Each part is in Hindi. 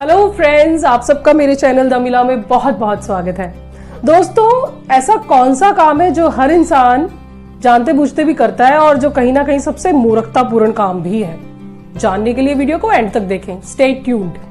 हेलो फ्रेंड्स, आप सबका मेरे चैनल दमिला में बहुत बहुत स्वागत है। दोस्तों, ऐसा कौन सा काम है जो हर इंसान जानते बूझते भी करता है और जो कहीं ना कहीं सबसे मूर्खतापूर्ण काम भी है? जानने के लिए वीडियो को एंड तक देखें। Stay tuned.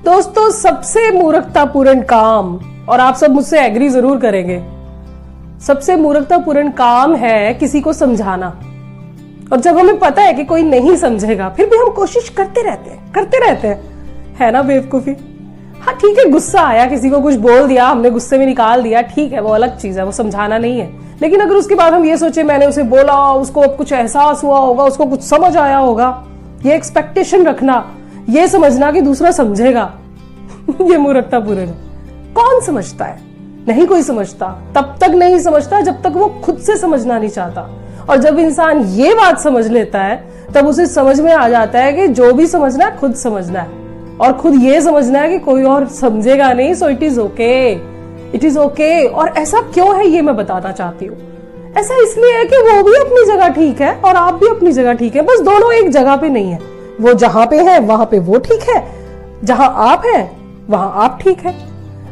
दोस्तों, सबसे मूर्खतापूर्ण काम, और आप सब मुझसे एग्री जरूर करेंगे, सबसे मूर्खतापूर्ण काम है किसी को समझाना। और जब हमें पता है कि कोई नहीं समझेगा फिर भी हम कोशिश करते रहते हैं, है ना बेवकूफी। हाँ ठीक है, गुस्सा आया, किसी को कुछ बोल दिया, हमने गुस्से में निकाल दिया, ठीक है, वो अलग चीज है, वो समझाना नहीं है। लेकिन अगर उसके बाद हम ये सोचे मैंने उसे बोला, उसको अब कुछ एहसास हुआ होगा, उसको कुछ समझ आया होगा, ये एक्सपेक्टेशन रखना, ये समझना कि दूसरा समझेगा, ये मूर्खतापूर्ण है। कौन समझता है? नहीं कोई समझता। तब तक नहीं समझता जब तक वो खुद से समझना नहीं चाहता। और जब इंसान ये बात समझ लेता है तब उसे समझ में आ जाता है कि जो भी समझना है खुद समझना है, और खुद ये समझना है कि कोई और समझेगा नहीं, सो इट इज ओके। और ऐसा क्यों है ये मैं बताना चाहती हूँ। ऐसा इसलिए है कि वो भी अपनी जगह ठीक है और आप भी अपनी जगह ठीक है, बस दोनों एक जगह पे नहीं है। वो जहां पे है वहां पे वो ठीक है, जहां आप हैं वहां आप ठीक है।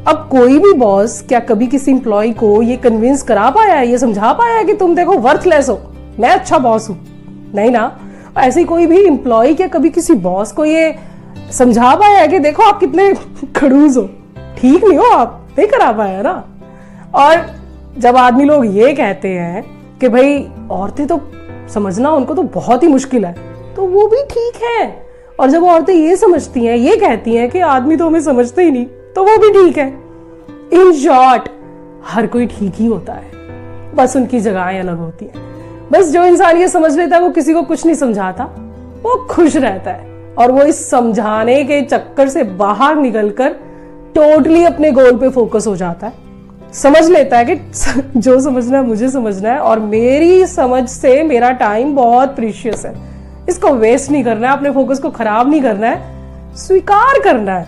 अब कोई भी बॉस क्या कभी किसी इंप्लॉय को ये कन्विंस करा पाया है, ये समझा पाया है कि तुम देखो वर्थलेस हो, मैं अच्छा बॉस हूं? नहीं ना। ऐसी कोई भी इंप्लॉय क्या कभी किसी बॉस को ये समझा पाया है कि देखो आप कितने खड़ूस हो, ठीक नहीं हो आप? नहीं करा पाया ना। और जब आदमी लोग ये कहते हैं कि भाई औरतें तो समझना उनको तो बहुत ही मुश्किल है, तो वो भी ठीक है। और जब औरतें ये समझती हैं, ये कहती हैं कि आदमी तो हमें समझते ही नहीं, तो वो भी ठीक है। इन शॉर्ट, हर कोई ठीक ही होता है, बस उनकी जगहें अलग होती हैं। बस जो इंसान ये समझ लेता है वो किसी को कुछ नहीं समझाता, वो खुश रहता है, और वो इस समझाने के चक्कर से बाहर निकलकर टोटली अपने गोल पे फोकस हो जाता है। समझ लेता है कि जो समझना है मुझे समझना है, और मेरी समझ से मेरा टाइम बहुत प्रीशियस है, इसको वेस्ट नहीं करना है, अपने फोकस को खराब नहीं करना है, स्वीकार करना है,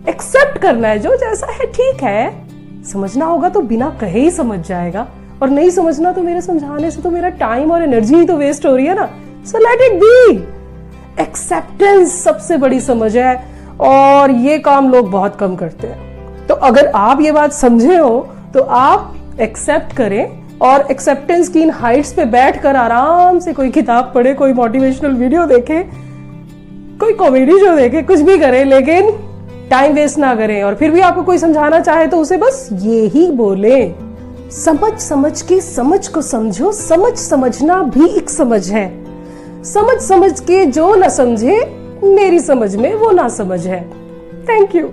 एक्सेप्ट करना है, जो जैसा है ठीक है। समझना होगा तो बिना कहे ही समझ जाएगा, और नहीं समझना तो मेरे समझाने से तो मेरा टाइम और एनर्जी ही तो वेस्ट हो रही है ना। So let it be. Acceptance सबसे बड़ी समझ है, और ये काम लोग बहुत कम करते हैं। तो अगर आप ये बात समझे हो तो आप एक्सेप्ट करें, और एक्सेप्टेंस की इन हाइट्स पे बैठकर आराम से कोई किताब पढ़े, कोई मोटिवेशनल वीडियो देखे, कोई कॉमेडी शो देखे, कुछ भी करें, लेकिन टाइम वेस्ट ना करें। और फिर भी आपको कोई समझाना चाहे तो उसे बस ये ही बोले, समझ के समझ को समझो, समझना भी एक समझ है। समझ के जो ना समझे, मेरी समझ में वो ना समझ है। Thank you.